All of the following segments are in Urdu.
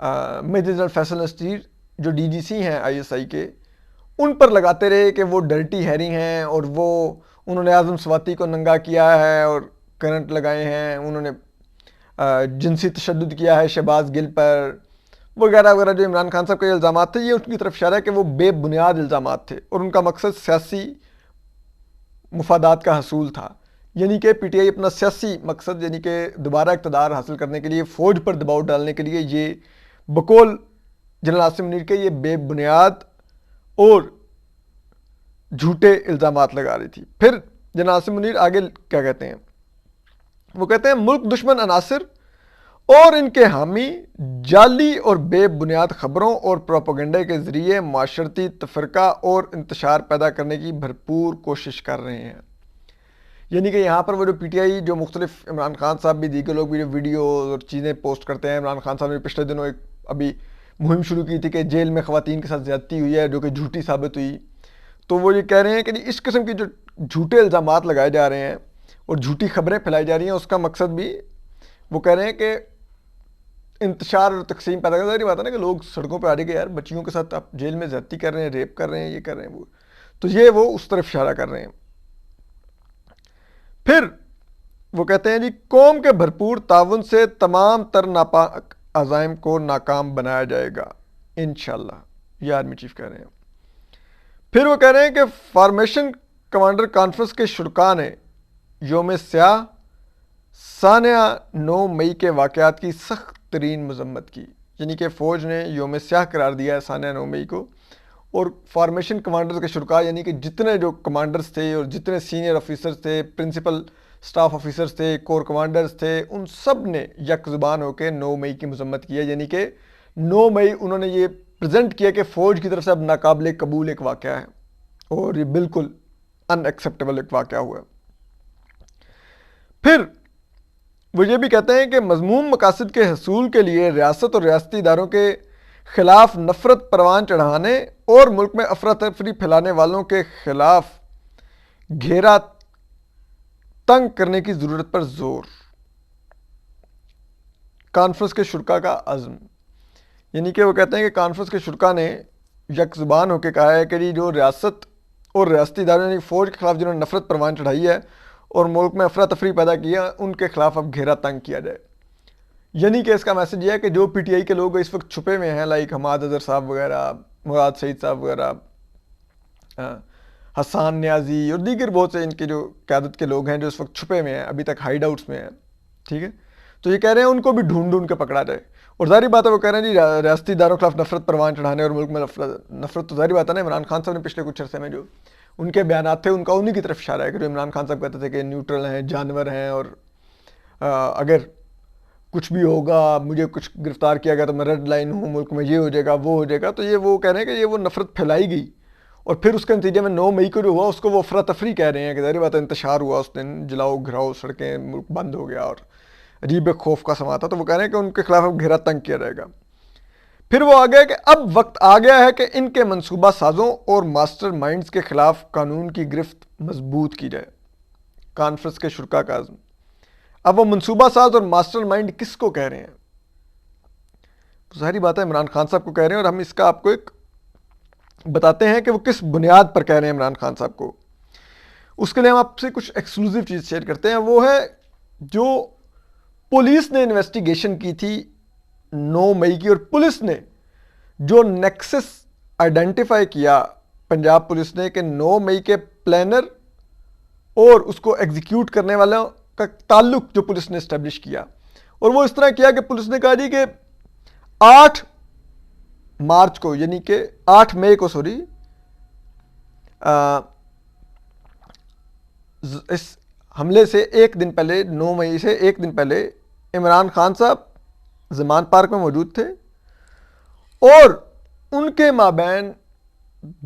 میجر جنرل فیصل نصیر جو ڈی جی سی ہیں آئی ایس آئی کے، ان پر لگاتے رہے کہ وہ ڈرٹی ہیری ہیں اور وہ انہوں نے اعظم سواتی کو ننگا کیا ہے اور کرنٹ لگائے ہیں، انہوں نے جنسی تشدد کیا ہے شہباز گل پر وغیرہ وغیرہ. جو عمران خان صاحب کے الزامات تھے یہ ان کی طرف اشارہ ہے کہ وہ بے بنیاد الزامات تھے اور ان کا مقصد سیاسی مفادات کا حصول تھا. یعنی کہ پی ٹی آئی اپنا سیاسی مقصد یعنی کہ دوبارہ اقتدار حاصل کرنے کے لیے، فوج پر دباؤ ڈالنے کے لیے یہ بقول جنرل عاصم منیر کے یہ بے بنیاد اور جھوٹے الزامات لگا رہی تھی. پھر جنرل عاصم منیر آگے کیا کہتے ہیں؟ وہ کہتے ہیں ملک دشمن عناصر اور ان کے حامی جعلی اور بے بنیاد خبروں اور پروپیگنڈے کے ذریعے معاشرتی تفرقہ اور انتشار پیدا کرنے کی بھرپور کوشش کر رہے ہیں. یعنی کہ یہاں پر وہ جو پی ٹی آئی جو مختلف عمران خان صاحب بھی دیگر لوگ بھی جو ویڈیو اور چیزیں پوسٹ کرتے ہیں، عمران خان صاحب نے پچھلے دنوں ایک ابھی مہم شروع کی تھی کہ جیل میں خواتین کے ساتھ زیادتی ہوئی ہے جو کہ جھوٹی ثابت ہوئی. تو وہ یہ کہہ رہے ہیں کہ اس قسم کی جو جھوٹے الزامات لگائے جا رہے ہیں اور جھوٹی خبریں پھیلائی جا رہی ہیں اس کا مقصد بھی وہ کہہ رہے ہیں کہ انتشار اور تقسیم پیدا کرنا. ظاہر بات ہے نا کہ لوگ سڑکوں پہ آ رہے کہ یار بچیوں کے ساتھ آپ جیل میں زیادتی کر رہے ہیں، ریپ کر رہے ہیں، یہ کر رہے ہیں وہ، تو یہ وہ اس طرف اشارہ کر رہے ہیں. پھر وہ کہتے ہیں جی قوم کے بھرپور تعاون سے تمام تر ناپاک عزائم کو ناکام بنایا جائے گا انشاءاللہ، یہ آرمی چیف کہہ رہے ہیں. پھر وہ کہہ رہے ہیں کہ فارمیشن کمانڈر کانفرنس کے شرکاء نے یوم سیاہ سانحہ 9 مئی کے واقعات کی سخت ترین مذمت کی. یعنی کہ فوج نے یوم سیاہ قرار دیا ہے سانحہ 9 مئی کو، اور فارمیشن کمانڈرز کے شرکاء یعنی کہ جتنے جو کمانڈرز تھے اور جتنے سینئر آفیسرز تھے، پرنسپل سٹاف آفیسرز تھے، کور کمانڈرز تھے، ان سب نے یک زبان ہو کے 9 مئی کی مذمت کی ہے. یعنی کہ 9 مئی انہوں نے یہ پریزنٹ کیا کہ فوج کی طرف سے اب ناقابل قبول ایک واقعہ ہے اور یہ بالکل ان ایکسیپٹیبل ایک واقعہ ہوا ہے. پھر وہ یہ بھی کہتے ہیں کہ مذموم مقاصد کے حصول کے لیے ریاست اور ریاستی اداروں کے خلاف نفرت پروان چڑھانے اور ملک میں افراتفری پھیلانے والوں کے خلاف گھیرا تنگ کرنے کی ضرورت پر زور. کانفرنس کے شرکاء کا عزم، یعنی کہ وہ کہتے ہیں کہ کانفرنس کے شرکاء نے یک زبان ہو کے کہا ہے کہ جو ریاست اور ریاستی اداروں یعنی فوج کے خلاف جنہوں نے نفرت پروان چڑھائی ہے اور ملک میں افراتفری پیدا کی ہے ان کے خلاف اب گھیرا تنگ کیا جائے. یعنی کہ اس کا میسج یہ ہے کہ جو پی ٹی آئی کے لوگ اس وقت چھپے ہوئے ہیں لائک حماد اظہر صاحب وغیرہ، مراد سعید صاحب وغیرہ، حسان نیازی اور دیگر بہت سے ان کے جو قیادت کے لوگ ہیں جو اس وقت چھپے ہوئے ہیں ابھی تک ہائیڈ آؤٹس میں ہیں، ٹھیک ہے، تو یہ کہہ رہے ہیں ان کو بھی ڈھونڈ ڈھونڈ کے پکڑا جائے. اور ظاہری بات ہے وہ کہہ رہے ہیں جی ریاستی اداروں کے خلاف نفرت پروان چڑھانے اور ملک میں نفرت، تو ظاہری بات ہے نا عمران خان صاحب نے پچھلے کچھ عرصے میں جو ان کے بیانات تھے ان کا انہی کی طرف اشارہ ہے کہ جو عمران خان صاحب کہتے تھے کہ نیوٹرل ہیں، جانور ہیں، اور اگر کچھ بھی ہوگا مجھے کچھ گرفتار کیا گیا تو میں ریڈ لائن ہوں، ملک میں یہ ہو جائے گا وہ ہو جائے گا. تو یہ وہ کہہ رہے ہیں کہ یہ وہ نفرت پھیلائی گئی اور پھر اس کے نتیجے میں 9 مئی کو جو ہوا اس کو وہ افراتفری کہہ رہے ہیں کہ ظاہر بات ہے انتشار ہوا اس دن، جلاؤ گھراؤ سڑکیں، ملک بند ہو گیا اور عجیب خوف کا سما تھا. تو وہ کہہ رہے ہیں کہ ان کے خلاف اب گھیرا تنگ کیا جائے گا. پھر وہ آ گیا کہ اب وقت آ گیا ہے کہ ان کے منصوبہ سازوں اور ماسٹر مائنڈز کے خلاف قانون کی گرفت مضبوط کی جائے. کانفرنس کے شرکاء کا عزم. اب وہ منصوبہ ساز اور ماسٹر مائنڈ کس کو کہہ رہے ہیں؟ ظاہری بات ہے عمران خان صاحب کو کہہ رہے ہیں، اور ہم اس کا آپ کو ایک بتاتے ہیں کہ وہ کس بنیاد پر کہہ رہے ہیں عمران خان صاحب کو. اس کے لیے ہم آپ سے کچھ ایکسکلوزیو چیز شیئر کرتے ہیں. وہ ہے جو پولیس نے انویسٹیگیشن کی تھی 9 مئی کی، اور پولیس نے جو نیکسس آئیڈینٹیفائی کیا پنجاب پولیس نے کہ 9 مئی کے پلانر اور اس کو ایگزیکیوٹ کرنے والوں کا تعلق جو پولیس نے اسٹیبلش کیا، اور وہ اس طرح کیا کہ پولیس نے کہا جی کہ 8 مارچ کو یعنی کہ 8 مئی کو اس حملے سے ایک دن پہلے 9 مئی سے ایک دن پہلے عمران خان صاحب زمان پارک میں موجود تھے اور ان کے مابین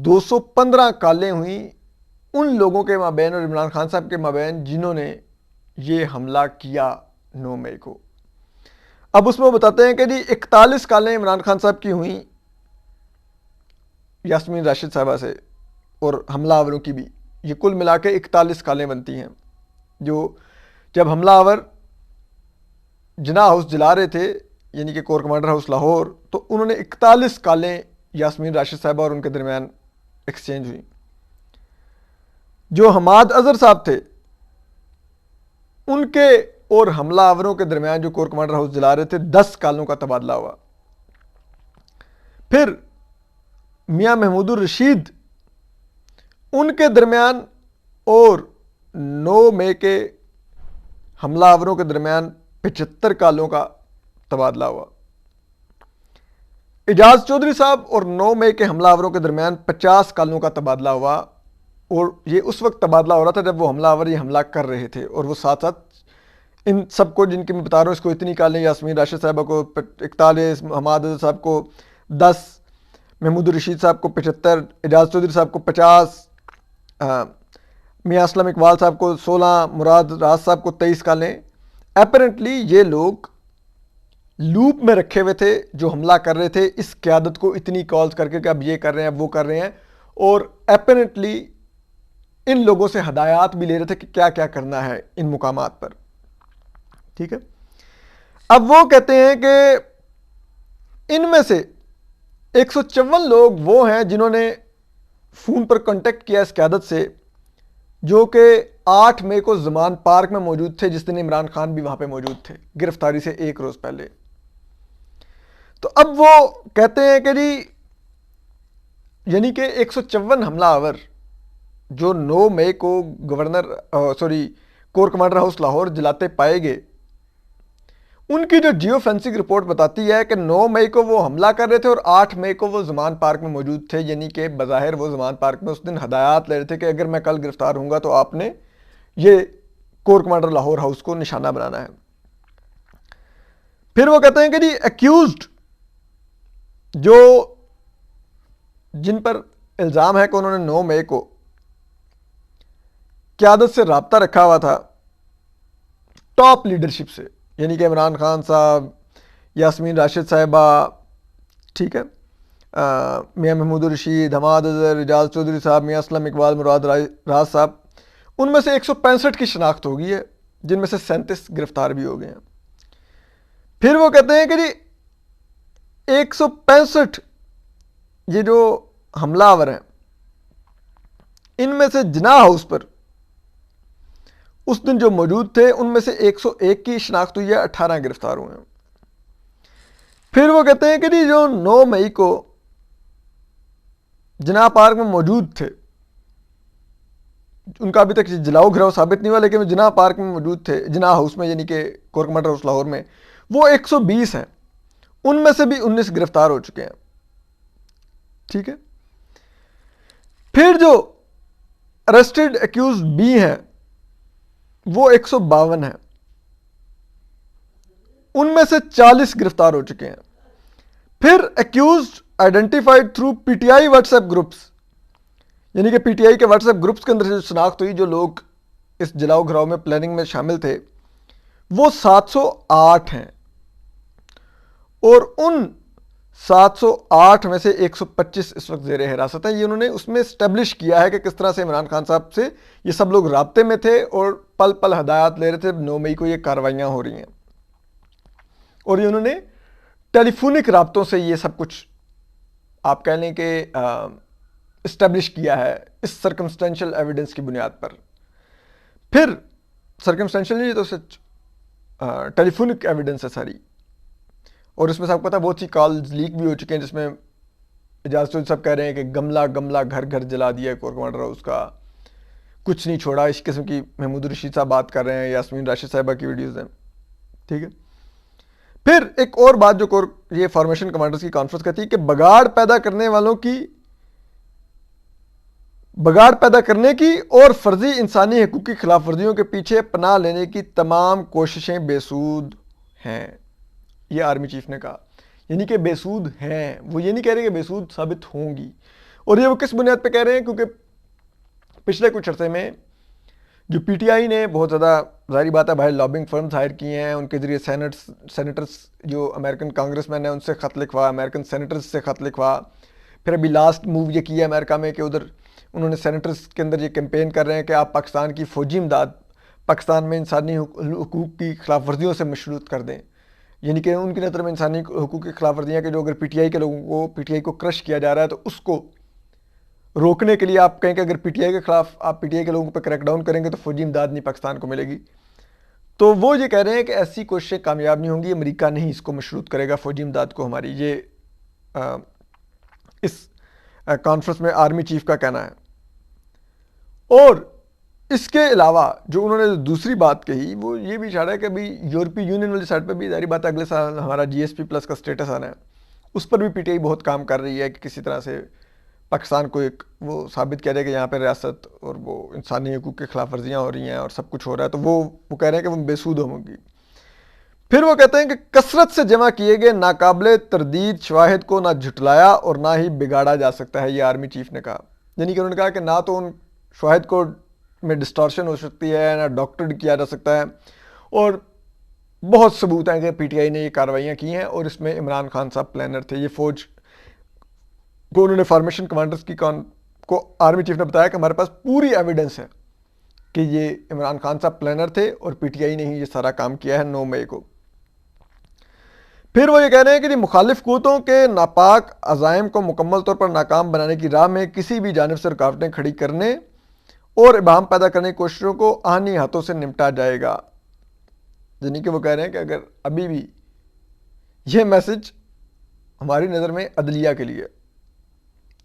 215 کالیں ہوئیں ان لوگوں کے مابین اور عمران خان صاحب کے مابین جنہوں نے یہ حملہ کیا 9 مئی کو. اب اس میں بتاتے ہیں کہ جی 41 کالیں عمران خان صاحب کی ہوئیں یاسمین راشد صاحبہ سے اور حملہ آوروں کی بھی، یہ کل ملا کے 41 کالیں بنتی ہیں. جو جب حملہ آور جناح ہاؤس جلا رہے تھے یعنی کہ کور کمانڈر ہاؤس لاہور، تو انہوں نے 41 کالیں یاسمین راشد صاحبہ اور ان کے درمیان ایکسچینج ہوئی. جو حماد اظہر صاحب تھے ان کے اور حملہ آوروں کے درمیان جو کور کمانڈر ہاؤس جلا رہے تھے 10 کالوں کا تبادلہ ہوا. پھر میاں محمود الرشید ان کے درمیان اور 9 مئی کے حملہ آوروں کے درمیان 75 کالوں کا تبادلہ ہوا. اعجاز چودھری صاحب اور 9 مئی کے حملہ آوروں کے درمیان 50 کالوں کا تبادلہ ہوا، اور یہ اس وقت تبادلہ ہو رہا تھا جب وہ حملہ آور یہ حملہ کر رہے تھے، اور وہ ساتھ ساتھ ان سب کو جن کی میں بتا رہا ہوں اس کو اتنی کالیں، یاسمین راشد صاحبہ کو 41، حماد اظہر صاحب کو 10، محمود الرشید صاحب کو 75، اعجاز چودھری صاحب کو 50، میاں اسلم اقبال صاحب کو 16، مراد راز صاحب کو 23 کالیں. اپیرنٹلی یہ لوگ لوپ میں رکھے ہوئے تھے جو حملہ کر رہے تھے اس قیادت کو اتنی کالز کر کے کہ اب یہ کر رہے ہیں اب وہ کر رہے ہیں، اور اپیرنٹلی ان لوگوں سے ہدایات بھی لے رہے تھے کہ کیا کیا کرنا ہے ان مقامات پر. ٹھیک ہے. اب وہ کہتے ہیں کہ ان میں سے 154 لوگ وہ ہیں جنہوں نے فون پر کانٹیکٹ کیا اس قیادت سے، جو کہ 8 مئی کو زمان پارک میں موجود تھے، جس دن عمران خان بھی وہاں پہ موجود تھے گرفتاری سے 1 روز پہلے. تو اب وہ کہتے ہیں کہ جی یعنی کہ 154 حملہ آور جو 9 مئی کو کور کمانڈر ہاؤس لاہور جلاتے پائے گئے، ان کی جو جیو فینسک رپورٹ بتاتی ہے کہ 9 مئی کو وہ حملہ کر رہے تھے اور 8 مئی کو وہ زمان پارک میں موجود تھے، یعنی کہ بظاہر وہ زمان پارک میں اس دن ہدایات لے رہے تھے کہ اگر میں کل گرفتار ہوں گا تو آپ نے یہ کور کمانڈر لاہور ہاؤس کو نشانہ بنانا ہے. پھر وہ کہتے ہیں کہ جی ایکیوزڈ جو جن پر الزام ہے کہ انہوں نے 9 مئی کو قیادت سے رابطہ رکھا ہوا تھا، ٹاپ لیڈرشپ سے، یعنی کہ عمران خان صاحب، یاسمین راشد صاحبہ، ٹھیک ہے، میاں محمود الرشید، حماد اظہر، اعجاز چودھری صاحب، میاں اسلم اقبال، مراد راز صاحب، ان میں سے 165 کی شناخت ہو گئی ہے، جن میں سے 37 گرفتار بھی ہو گئے ہیں. پھر وہ کہتے ہیں کہ جی 165 یہ جو حملہ آور ہیں ان میں سے جناح ہاؤس پر اس دن جو موجود تھے ان میں سے 101 کی شناخت ہوئی ہے، 18 گرفتار ہوئے ہیں. پھر وہ کہتے ہیں کہ جی جو 9 مئی کو جناح پارک میں موجود تھے، ان کا ابھی تک جلاؤ گھراؤ ثابت نہیں ہوا، لیکن وہ جناح پارک میں موجود تھے، جناح ہاؤس میں، یعنی کہ کور کمانڈر ہاؤس لاہور میں، وہ 120 ہیں، ان میں سے بھی 19 گرفتار ہو چکے ہیں. ٹھیک ہے. پھر جو اریسٹڈ ایکیوز بی ہیں وہ 152 ہیں، ان میں سے 40 گرفتار ہو چکے ہیں. پھر accused identified through P T I WhatsApp groups, یعنی کہ پی ٹی آئی کے واٹس ایپ گروپس کے اندر جو شناخت ہوئی جو لوگ اس جلاؤ گھراؤ میں پلاننگ میں شامل تھے، وہ 708 ہیں، اور ان 708 میں سے 125 اس وقت زیر حراست ہیں. یہ انہوں نے اس میں اسٹیبلش کیا ہے کہ کس طرح سے عمران خان صاحب سے یہ سب لوگ رابطے میں تھے اور پل پل ہدایات لے رہے تھے. 9 مئی کو یہ کاروائیاں ہو رہی ہیں، اور یہ انہوں نے ٹیلی فونک رابطوں سے یہ سب کچھ آپ کہہ لیں کہ اسٹیبلش کیا ہے اس سرکمسٹینشل ایویڈنس کی بنیاد پر. پھر سرکمسٹینشل نہیں تو سچ ٹیلی فونک ایویڈنس ہے ساری، اور اس میں سب کو پتا بہت سی کالز لیک بھی ہو چکے ہیں، جس میں اعجاز چودھری صاحب کہہ رہے ہیں کہ گملہ گملہ گھر گھر جلا دیا کور کمانڈر ہاؤس کا، کچھ نہیں چھوڑا، اس قسم کی محمود الرشید صاحب بات کر رہے ہیں، یاسمین راشد صاحبہ کی ویڈیوز ہیں. ٹھیک ہے. پھر ایک اور بات جو یہ فارمیشن کمانڈرز کی کانفرنس کہتی ہے کہ بگاڑ پیدا کرنے کی اور فرضی انسانی حقوق کی خلاف ورزیوں کے پیچھے پناہ لینے کی تمام کوششیں بے سود ہیں. یہ آرمی چیف نے کہا، یعنی کہ بے سود ہیں، وہ یہ نہیں کہہ رہے کہ بے سود ثابت ہوں گی. اور یہ وہ کس بنیاد پہ کہہ رہے ہیں؟ کیونکہ پچھلے کچھ عرصے میں جو پی ٹی آئی نے بہت زیادہ ظاہری بات ہے باہر لابنگ فرمز ہائر کیے ہیں، ان کے ذریعے سینیٹرز جو امریکن کانگریس مین ہیں ان سے خط لکھوا، امریکن سینیٹرز سے خط لکھوا. پھر ابھی لاسٹ موو یہ کیا امریکہ میں کہ ادھر انہوں نے سینیٹرز کے اندر یہ کیمپین کر رہے ہیں کہ آپ پاکستان کی فوجی امداد پاکستان میں انسانی حقوق کی خلاف ورزیوں سے مشروط کر دیں. یعنی کہ ان کی نظر میں انسانی حقوق کی خلاف ورزیاں کہ جو اگر پی ٹی آئی کے لوگوں کو پی ٹی آئی کو کرش کیا جا رہا ہے تو اس کو روکنے کے لیے آپ کہیں کہ اگر پی ٹی آئی کے خلاف آپ پی ٹی آئی کے لوگوں پہ کریک ڈاؤن کریں گے تو فوجی امداد نہیں پاکستان کو ملے گی. تو وہ یہ کہہ رہے ہیں کہ ایسی کوششیں کامیاب نہیں ہوں گی, امریکہ نہیں اس کو مشروط کرے گا فوجی امداد کو ہماری. یہ اس کانفرنس میں آرمی چیف کا کہنا ہے. اور اس کے علاوہ جو انہوں نے دوسری بات کہی وہ یہ بھی اشارہ ہے کہ ابھی یورپی یونین والی سائڈ پہ بھی ظاہری بات ہے اگلے سال ہمارا جی ایس پی پلس کا اسٹیٹس آنا ہے, اس پر بھی پی ٹی آئی بہت کام کر رہی ہے کہ کسی طرح سے پاکستان کو ایک وہ ثابت کیا جائے کہ یہاں پہ ریاست اور وہ انسانی حقوق کی خلاف ورزیاں ہو رہی ہیں اور سب کچھ ہو رہا ہے, تو وہ کہہ رہے ہیں کہ وہ بے سود ہوں گی. پھر وہ کہتے ہیں کہ کثرت سے جمع کیے گئے ناقابل تردید شواہد کو نہ جھٹلایا اور نہ ہی بگاڑا جا سکتا ہے, یہ آرمی چیف نے کہا. یعنی کہ انہوں نے کہا کہ نہ تو ان شواہد کو میں ڈسٹارشن ہو سکتی ہے نہ ڈاکٹرڈ کیا جا سکتا ہے, اور بہت ثبوت ہیں کہ پی ٹی آئی نے یہ کارروائیاں کی ہیں اور اس میں عمران خان صاحب پلانر تھے. یہ فوج کو انہوں نے فارمیشن کمانڈرز کو آرمی چیف نے بتایا کہ ہمارے پاس پوری ایویڈنس ہے کہ یہ عمران خان صاحب پلانر تھے اور پی ٹی آئی نے ہی یہ سارا کام کیا ہے 9 مئی کو. پھر وہ یہ کہہ رہے ہیں کہ مخالف قوتوں کے ناپاک عزائم کو مکمل طور پر ناکام بنانے کی راہ میں کسی بھی جانب سے رکاوٹیں کھڑی کرنے اور ابہام پیدا کرنے کی کوششوں کو آہنی ہاتھوں سے نمٹا جائے گا. یعنی کہ وہ کہہ رہے ہیں کہ اگر ابھی بھی یہ میسج ہماری نظر میں عدلیہ کے لیے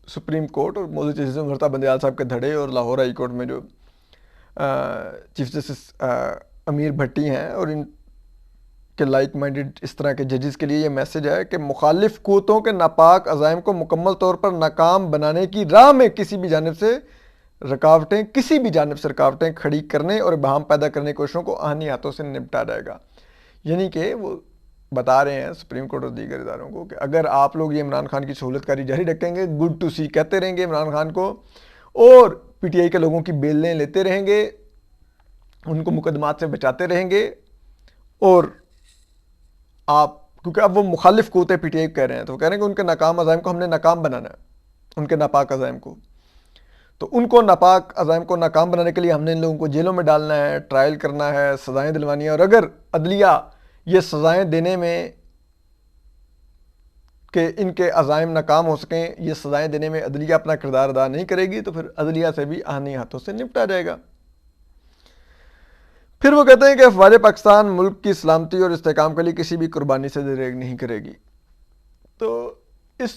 سپریم کورٹ اور موضوع چیزیں مرتا بندیال صاحب کے دھڑے اور لاہور ہائی کورٹ میں جو چیف جسٹس امیر بھٹی ہیں اور ان کے لائک مائنڈڈ اس طرح کے ججز کے لیے یہ میسج ہے کہ مخالف قوتوں کے ناپاک عزائم کو مکمل طور پر ناکام بنانے کی راہ میں کسی بھی جانب سے رکاوٹیں کھڑی کرنے اور ابہام پیدا کرنے کی کوششوں کو آہنی ہاتھوں سے نپٹا جائے گا. یعنی کہ وہ بتا رہے ہیں سپریم کورٹ اور دیگر اداروں کو کہ اگر آپ لوگ یہ عمران خان کی سہولت کاری جاری رکھیں گے, گڈ ٹو سی کہتے رہیں گے عمران خان کو, اور پی ٹی آئی کے لوگوں کی بیلیں لیتے رہیں گے, ان کو مقدمات سے بچاتے رہیں گے, اور آپ کیونکہ اب وہ مخالف قوتیں پی ٹی آئی کہہ رہے ہیں تو وہ کہہ رہے ہیں کہ ان کے ناکام عزائم کو ہم نے ناکام بنانا ہے, ان کے ناپاک عزائم کو. تو ان کو ناپاک عزائم کو ناکام بنانے کے لیے ہم نے ان لوگوں کو جیلوں میں ڈالنا ہے, ٹرائل کرنا ہے, سزائیں دلوانی ہیں, اور اگر عدلیہ یہ سزائیں دینے میں کہ ان کے عزائم ناکام ہو سکیں, یہ سزائیں دینے میں عدلیہ اپنا کردار ادا نہیں کرے گی تو پھر عدلیہ سے بھی آہنی ہاتھوں سے نپٹا جائے گا. پھر وہ کہتے ہیں کہ افواج پاکستان ملک کی سلامتی اور استحکام کے لیے کسی بھی قربانی سے دریغ نہیں کرے گی. تو اس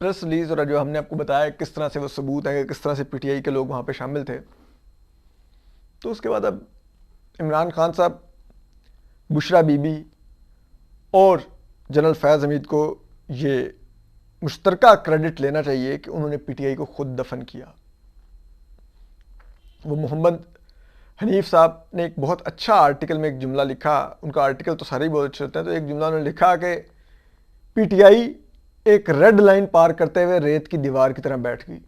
پریس ریلیز اور جو ہم نے آپ کو بتایا کس طرح سے وہ ثبوت ہے کہ کس طرح سے پی ٹی آئی کے لوگ وہاں پہ شامل تھے, تو اس کے بعد اب عمران خان صاحب, بشرا بی بی اور جنرل فیاض حمید کو یہ مشترکہ کریڈٹ لینا چاہیے کہ انہوں نے پی ٹی آئی کو خود دفن کیا. وہ محمد حنیف صاحب نے ایک بہت اچھا آرٹیکل میں ایک جملہ لکھا, ان کا آرٹیکل تو سارے ہی بہت اچھے ہوتے ہیں, تو ایک جملہ انہوں نے لکھا کہ پی ٹی آئی ایک ریڈ لائن پار کرتے ہوئے ریت کی دیوار کی طرح بیٹھ گئی.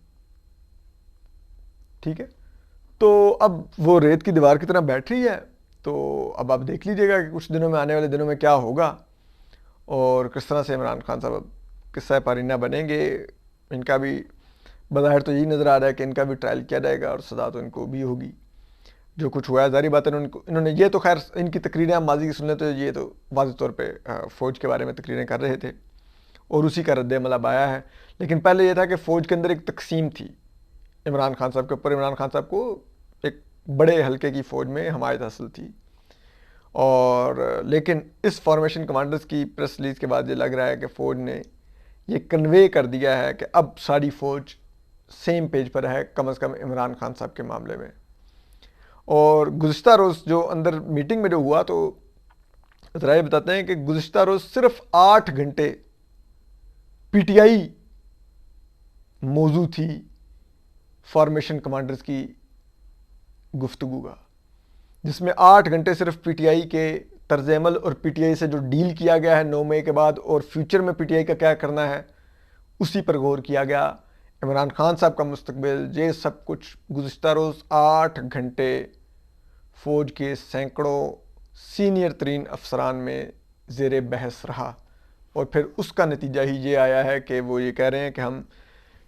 ٹھیک ہے, تو اب وہ ریت کی دیوار کی طرح بیٹھ رہی ہے, تو اب آپ دیکھ لیجئے گا کہ کچھ دنوں میں, آنے والے دنوں میں کیا ہوگا اور کس طرح سے عمران خان صاحب قصہ پارینہ بنیں گے. ان کا بھی بظاہر تو یہی نظر آ رہا ہے کہ ان کا بھی ٹرائل کیا جائے گا اور سزا تو ان کو بھی ہوگی. جو کچھ ہوا ہے ظاہری بات ہے انہوں نے یہ تو خیر ان کی تقریریں ہم ماضی کی سن لیں تو یہ تو واضح طور پہ فوج کے بارے میں تقریریں کر رہے تھے اور اسی کا رد عمل اب آیا ہے. لیکن پہلے یہ تھا کہ فوج کے اندر ایک تقسیم تھی عمران خان صاحب کے اوپر. عمران خان صاحب کو ایک بڑے حلقے کی فوج میں حمایت حاصل تھی, اور لیکن اس فارمیشن کمانڈرز کی پریس ریلیز کے بعد یہ لگ رہا ہے کہ فوج نے یہ کنوے کر دیا ہے کہ اب ساری فوج سیم پیج پر ہے, کم از کم عمران خان صاحب کے معاملے میں. اور گزشتہ روز جو اندر میٹنگ میں جو ہوا تو ذرائع بتاتے ہیں کہ گزشتہ روز صرف 8 گھنٹے پی ٹی آئی موضوع تھی فارمیشن کمانڈرز کی گفتگو کا, جس میں 8 گھنٹے صرف پی ٹی آئی کے طرز عمل اور پی ٹی آئی سے جو ڈیل کیا گیا ہے 9 مئی کے بعد اور فیوچر میں پی ٹی آئی کا کیا کرنا ہے اسی پر غور کیا گیا. عمران خان صاحب کا مستقبل, یہ سب کچھ گزشتہ روز 8 گھنٹے فوج کے سینکڑوں سینئر ترین افسران میں زیر بحث رہا, اور پھر اس کا نتیجہ ہی یہ آیا ہے کہ وہ یہ کہہ رہے ہیں کہ ہم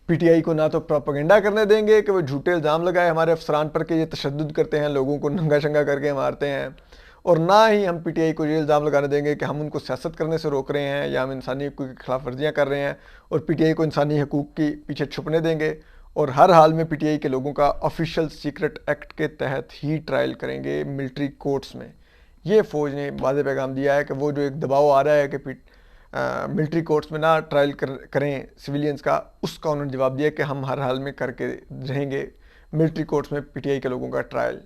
پی ٹی آئی کو نہ تو پروپیگنڈا کرنے دیں گے کہ وہ جھوٹے الزام لگائے ہمارے افسران پر کہ یہ تشدد کرتے ہیں, لوگوں کو ننگا شنگا کر کے مارتے ہیں, اور نہ ہی ہم پی ٹی آئی کو یہ الزام لگانے دیں گے کہ ہم ان کو سیاست کرنے سے روک رہے ہیں یا ہم انسانی حقوق کی خلاف ورزیاں کر رہے ہیں، اور پی ٹی آئی کو انسانی حقوق کی پیچھے چھپنے دیں گے، اور ہر حال میں پی ٹی آئی کے لوگوں کا آفیشیل سیکرٹ ایکٹ کے تحت ہی ٹرائل کریں گے ملٹری کورٹس میں۔ یہ فوج نے واضح پیغام دیا ہے کہ وہ جو ایک دباؤ آ رہا ہے کہ ملٹری کورٹس میں نہ ٹرائل کریں سویلینز کا، اس کا انہوں نے جواب دیا کہ ہم ہر حال میں کر کے رہیں گے ملٹری کورٹس میں پی ٹی آئی کے لوگوں کا ٹرائل۔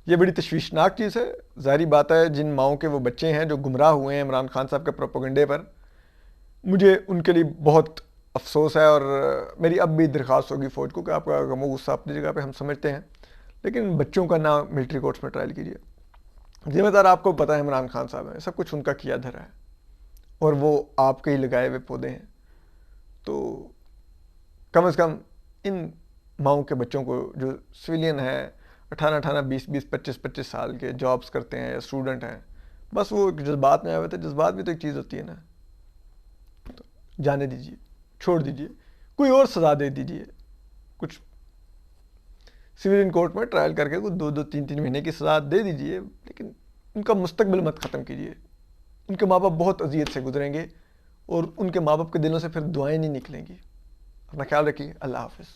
یہ بڑی تشویشناک چیز ہے۔ ظاہری بات ہے جن ماؤں کے وہ بچے ہیں جو گمراہ ہوئے ہیں عمران خان صاحب کے پروپیگنڈے پر، مجھے ان کے لیے بہت افسوس ہے، اور میری اب بھی درخواست ہوگی فوج کو کہ آپ کا غم و غصہ اپنی جگہ پہ ہم سمجھتے ہیں، لیکن بچوں کا نہ ملٹری کورٹس میں ٹرائل کیجیے۔ ذمہ دار آپ کو پتہ ہے عمران خان صاحب ہیں، سب کچھ ان کا کیا دھرا ہے، اور وہ آپ کے ہی لگائے ہوئے پودے ہیں۔ تو کم از کم ان ماؤں کے بچوں کو جو سویلین ہیں، 18 20 25 سال کے جابس کرتے ہیں یا اسٹوڈنٹ ہیں، بس وہ جذبات میں آئے ہوئے تھے۔ جذبات بھی تو ایک چیز ہوتی ہے نا، تو جانے دیجیے، چھوڑ دیجیے، کوئی اور سزا دے دیجیے، کچھ سویلین کورٹ میں ٹرائل کر کے کوئی 2-3 مہینے کی سزا دے دیجیے، لیکن ان کا مستقبل مت ختم کیجیے۔ ان کے ماں باپ بہت اذیت سے گزریں گے، اور ان کے ماں باپ کے دلوں سے پھر دعائیں نہیں نکلیں گی۔ اپنا خیال رکھیے، اللہ حافظ۔